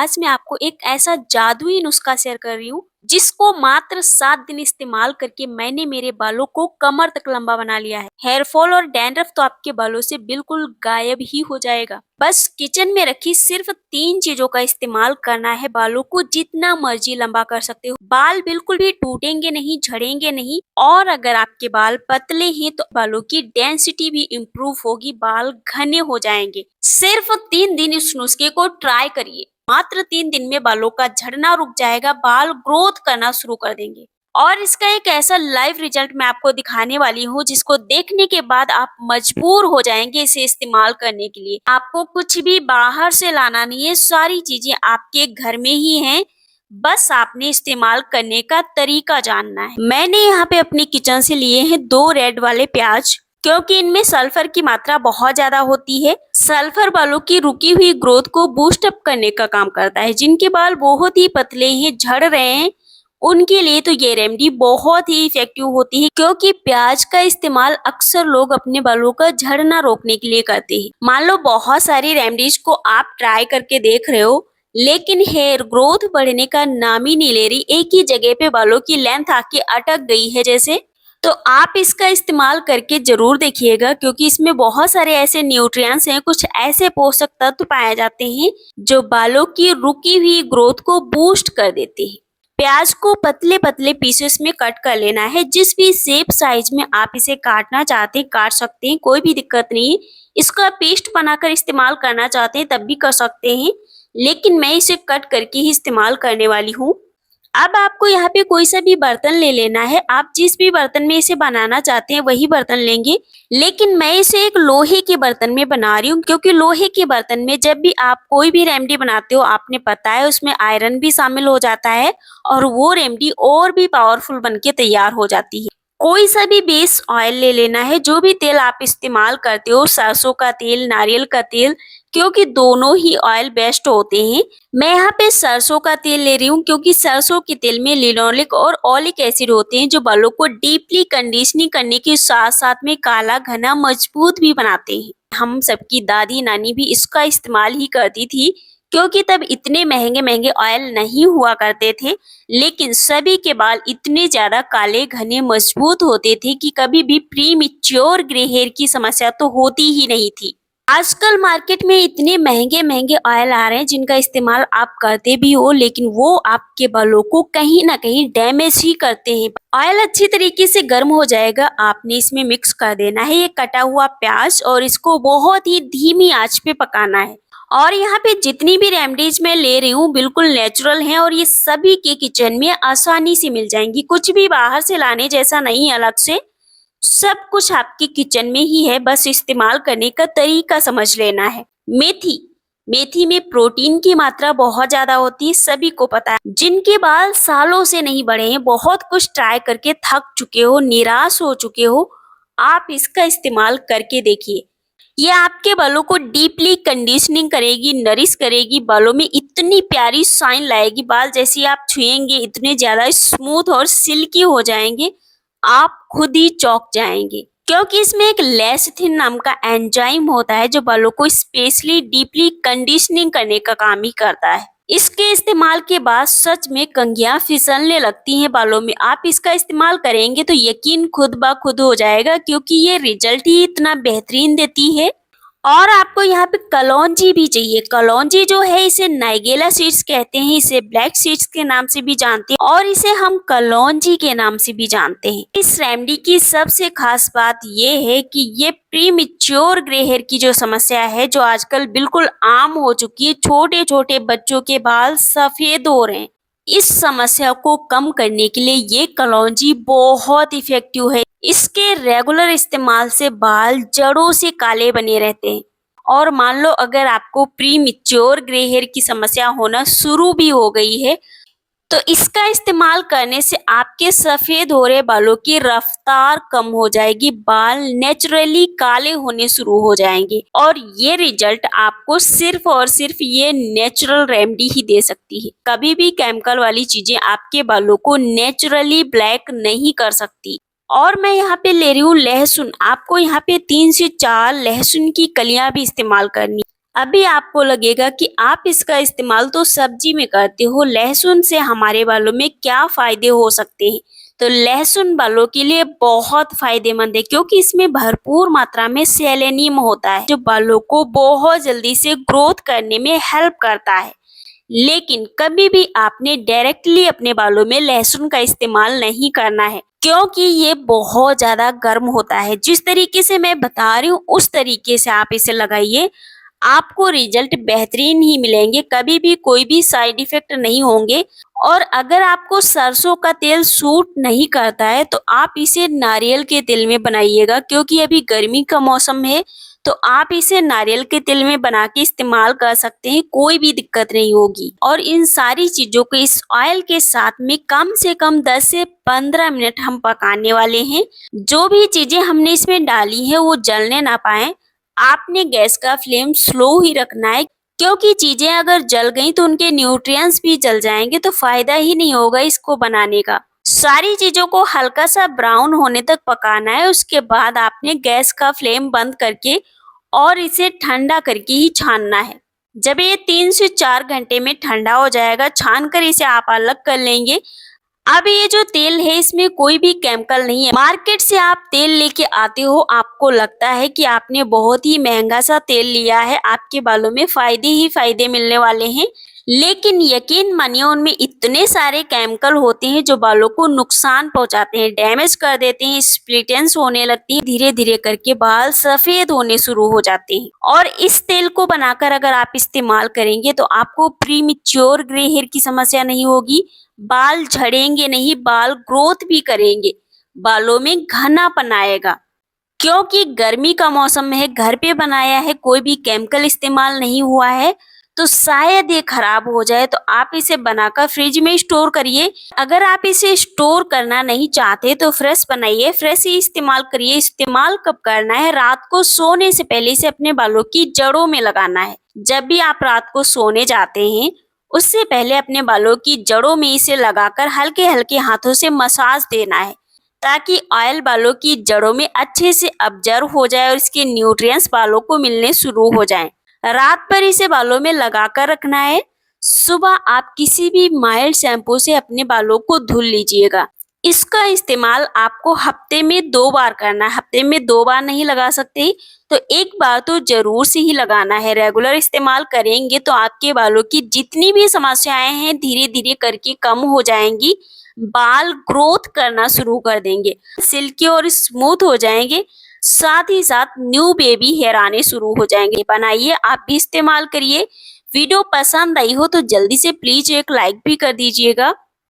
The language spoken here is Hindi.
आज मैं आपको एक ऐसा जादुई नुस्खा शेयर कर रही हूँ जिसको मात्र 7 दिन इस्तेमाल करके मैंने मेरे बालों को कमर तक लंबा बना लिया है। हेयर फॉल और डैंड्रफ तो आपके बालों से बिल्कुल गायब ही हो जाएगा। बस किचन में रखी सिर्फ 3 चीजों का इस्तेमाल करना है, बालों को जितना मर्जी लंबा कर सकते हो। बाल बिल्कुल भी टूटेंगे नहीं, झड़ेंगे नहीं, और अगर आपके बाल पतले हैं तो बालों की डेंसिटी भी इम्प्रूव होगी, बाल घने हो जाएंगे। सिर्फ 3 दिन इस नुस्खे को ट्राई करिए। मात्र 3 दिन में बालों का झड़ना रुक जाएगा, बाल ग्रोथ करना शुरू कर देंगे। और इसका एक ऐसा लाइव रिजल्ट मैं आपको दिखाने वाली हूँ जिसको देखने के बाद आप मजबूर हो जाएंगे इसे इस्तेमाल करने के लिए। आपको कुछ भी बाहर से लाना नहीं है, सारी चीजें आपके घर में ही हैं, बस आपने इस्तेमाल करने का तरीका जानना है। मैंने यहाँ पे अपनी किचन से लिए हैं 2 रेड वाले प्याज, क्योंकि इनमें सल्फर की मात्रा बहुत ज्यादा होती है। सल्फर बालों की रुकी हुई ग्रोथ को बूस्ट अप करने का काम करता है। जिनके बाल बहुत ही पतले हैं, झड़ रहे हैं, उनके लिए तो ये रेमेडी बहुत ही इफेक्टिव होती है, क्योंकि प्याज का इस्तेमाल अक्सर लोग अपने बालों का झड़ना रोकने के लिए करते हैं। मान लो बहुत सारी रेमेडीज को आप ट्राई करके देख रहे हो, लेकिन हेयर ग्रोथ बढ़ने का नाम ही नहीं ले रही, एक ही जगह पे बालों की लेंथ आके अटक गई है जैसे। तो आप इसका इस्तेमाल करके जरूर देखिएगा, क्योंकि इसमें बहुत सारे ऐसे न्यूट्रिएंट्स हैं, कुछ ऐसे पोषक तत्व पाए जाते हैं जो बालों की रुकी हुई ग्रोथ को बूस्ट कर देते हैं। प्याज को पतले पतले पीसेस में कट कर लेना है। जिस भी शेप साइज में आप इसे काटना चाहते हैं काट सकते हैं, कोई भी दिक्कत नहीं है। इसका पेस्ट बनाकर इस्तेमाल करना चाहते हैं तब भी कर सकते हैं, लेकिन मैं इसे कट करके ही इस्तेमाल करने वाली हूँ। अब आपको यहाँ पे कोई सा भी बर्तन ले लेना है। आप जिस भी बर्तन में इसे बनाना चाहते हैं वही बर्तन लेंगे, लेकिन मैं इसे एक लोहे के बर्तन में बना रही हूँ, क्योंकि लोहे के बर्तन में जब भी आप कोई भी रेमेडी बनाते हो, आपने पता है उसमें आयरन भी शामिल हो जाता है और वो रेमेडी और भी पावरफुल बनके तैयार हो जाती है। कोई सा भी बेस ऑयल ले लेना है। जो भी तेल आप इस्तेमाल करते हो, सरसों का तेल, नारियल का तेल, क्योंकि दोनों ही ऑयल बेस्ट होते हैं। मैं यहाँ पे सरसों का तेल ले रही हूँ, क्योंकि सरसों के तेल में लिनोलिक और ओलिक एसिड होते हैं जो बालों को डीपली कंडीशनिंग करने के साथ साथ में काला, घना, मजबूत भी बनाते हैं। हम सबकी दादी नानी भी इसका इस्तेमाल ही करती थी, क्योंकि तब इतने महंगे महंगे ऑयल नहीं हुआ करते थे, लेकिन सभी के बाल इतने ज्यादा काले, घने, मजबूत होते थे कि कभी भी प्री मैच्योर ग्रे हेयर की समस्या तो होती ही नहीं थी। आजकल मार्केट में इतने महंगे महंगे ऑयल आ रहे हैं जिनका इस्तेमाल आप करते भी हो, लेकिन वो आपके बालों को कहीं ना कहीं डैमेज ही करते हैं। ऑयल अच्छी तरीके से गर्म हो जाएगा, आपने इसमें मिक्स कर देना है ये कटा हुआ प्याज, और इसको बहुत ही धीमी आंच पे पकाना है। और यहाँ पे जितनी भी रेमेडीज मैं ले रही हूँ बिल्कुल नेचुरल हैं, और ये सभी के किचन में आसानी से मिल जाएंगी। कुछ भी बाहर से लाने जैसा नहीं, अलग से सब कुछ आपके किचन में ही है, बस इस्तेमाल करने का तरीका समझ लेना है। मेथी, मेथी में प्रोटीन की मात्रा बहुत ज्यादा होती है, सभी को पता है। जिनके बाल सालों से नहीं बढ़े हैं, बहुत कुछ ट्राई करके थक चुके हो, निराश हो चुके हो, आप इसका इस्तेमाल करके देखिए। ये आपके बालों को डीपली कंडीशनिंग करेगी, नरिश करेगी, बालों में इतनी प्यारी शाइन लाएगी, बाल जैसे आप छुएंगे इतने ज्यादा स्मूथ और सिल्की हो जाएंगे, आप खुद ही चौंक जाएंगे। क्योंकि इसमें एक लेसिथिन नाम का एंजाइम होता है जो बालों को स्पेशली डीपली कंडीशनिंग करने का काम ही करता है। इसके इस्तेमाल के बाद सच में कंघियां फिसलने लगती हैं बालों में। आप इसका इस्तेमाल करेंगे तो यकीन खुद ब खुद हो जाएगा, क्योंकि ये रिजल्ट ही इतना बेहतरीन देती है। और आपको यहाँ पे कलौंजी भी चाहिए। कलौंजी जो है इसे नाइगेला सीड्स कहते हैं, इसे ब्लैक सीड्स के नाम से भी जानते हैं, और इसे हम कलौंजी के नाम से भी जानते हैं। इस रेमेडी की सबसे खास बात ये है कि ये प्रीमेच्योर ग्रे हेयर की जो समस्या है, जो आजकल बिल्कुल आम हो चुकी है, छोटे छोटे बच्चों के बाल सफेद हो रहे हैं, इस समस्या को कम करने के लिए ये कलौंजी बहुत इफेक्टिव है। इसके रेगुलर इस्तेमाल से बाल जड़ों से काले बने रहते हैं। और मान लो अगर आपको प्री मैच्योर ग्रे हेयर की समस्या होना शुरू भी हो गई है, तो इसका इस्तेमाल करने से आपके सफेद हो रहे बालों की रफ्तार कम हो जाएगी, बाल नेचुरली काले होने शुरू हो जाएंगे। और ये रिजल्ट आपको सिर्फ और सिर्फ ये नेचुरल रेमेडी ही दे सकती है। कभी भी केमिकल वाली चीजें आपके बालों को नेचुरली ब्लैक नहीं कर सकती। और मैं यहाँ पे ले रही हूँ लहसुन। आपको यहाँ पे 3 से 4 लहसुन की कलियां भी इस्तेमाल करनी। अभी आपको लगेगा कि आप इसका इस्तेमाल तो सब्जी में करते हो, लहसुन से हमारे बालों में क्या फायदे हो सकते हैं। तो लहसुन बालों के लिए बहुत फायदेमंद है क्योंकि इसमें भरपूर मात्रा में सेलेनियम होता है जो बालों को बहुत जल्दी से ग्रोथ करने में हेल्प करता है। लेकिन कभी भी आपने डायरेक्टली अपने बालों में लहसुन का इस्तेमाल नहीं करना है क्योंकि ये बहुत ज्यादा गर्म होता है। जिस तरीके से मैं बता रही हूँ उस तरीके से आप इसे लगाइए, आपको रिजल्ट बेहतरीन ही मिलेंगे, कभी भी कोई भी साइड इफेक्ट नहीं होंगे। और अगर आपको सरसों का तेल सूट नहीं करता है तो आप इसे नारियल के तेल में बनाइएगा क्योंकि अभी गर्मी का मौसम है। तो आप इसे नारियल के तेल में बना के इस्तेमाल कर सकते हैं, कोई भी दिक्कत नहीं होगी। और इन सारी चीजों को इस ऑयल के साथ में कम से कम 10 से 15 मिनट हम पकाने वाले हैं। जो भी चीजें हमने इसमें डाली है वो जलने ना पाए। आपने गैस का फ्लेम स्लो ही रखना है क्योंकि चीजें अगर जल गई तो उनके न्यूट्रिएंट्स भी जल जाएंगे तो फायदा ही नहीं होगा इसको बनाने का। सारी चीजों को हल्का सा ब्राउन होने तक पकाना है। उसके बाद आपने गैस का फ्लेम बंद करके और इसे ठंडा करके ही छानना है। जब ये 3 से 4 घंटे में ठंडा हो जाएगा, छान कर इसे आप अलग कर लेंगे। अब ये जो तेल है इसमें कोई भी केमिकल नहीं है। मार्केट से आप तेल लेके आते हो, आपको लगता है कि आपने बहुत ही महंगा सा तेल लिया है, आपके बालों में फायदे ही फायदे मिलने वाले हैं। लेकिन यकीन मानिए उनमें इतने सारे केमिकल होते हैं जो बालों को नुकसान पहुंचाते हैं, डैमेज कर देते हैं, स्प्लिटेंस होने लगती है, धीरे धीरे करके बाल सफेद होने शुरू हो जाते हैं। और इस तेल को बनाकर अगर आप इस्तेमाल करेंगे तो आपको प्रीमेच्योर ग्रे हेयर की समस्या नहीं होगी, बाल झड़ेंगे नहीं, बाल ग्रोथ भी करेंगे, बालों में घनापन आएगा। क्योंकि गर्मी का मौसम है, घर पे बनाया है, कोई भी केमिकल इस्तेमाल नहीं हुआ है, तो शायद ये खराब हो जाए। तो आप इसे बनाकर फ्रिज में स्टोर करिए। अगर आप इसे स्टोर करना नहीं चाहते तो फ्रेश बनाइए, फ्रेश ही इस्तेमाल करिए। इस्तेमाल कब करना है? रात को सोने से पहले इसे अपने बालों की जड़ों में लगाना है। जब भी आप रात को सोने जाते हैं उससे पहले अपने बालों की जड़ों में इसे लगाकर हल्के हल्के हाथों से मसाज देना है ताकि ऑयल बालों की जड़ों में अच्छे से अब्जर्व हो जाए और इसके न्यूट्रिएंट्स बालों को मिलने शुरू हो जाएं। रात भर इसे बालों में लगाकर रखना है। सुबह आप किसी भी माइल्ड शैम्पू से अपने बालों को धुल लीजिएगा। इसका इस्तेमाल आपको हफ्ते में 2 बार करना है। हफ्ते में 2 बार नहीं लगा सकते तो 1 बार तो जरूर से ही लगाना है। रेगुलर इस्तेमाल करेंगे तो आपके बालों की जितनी भी समस्याएं हैं धीरे धीरे करके कम हो जाएंगी, बाल ग्रोथ करना शुरू कर देंगे, सिल्की और स्मूथ हो जाएंगे, साथ ही साथ न्यू बेबी हेयर आने शुरू हो जाएंगे। बनाइए, आप भी इस्तेमाल करिए। वीडियो पसंद आई हो तो जल्दी से प्लीज एक लाइक भी कर दीजिएगा।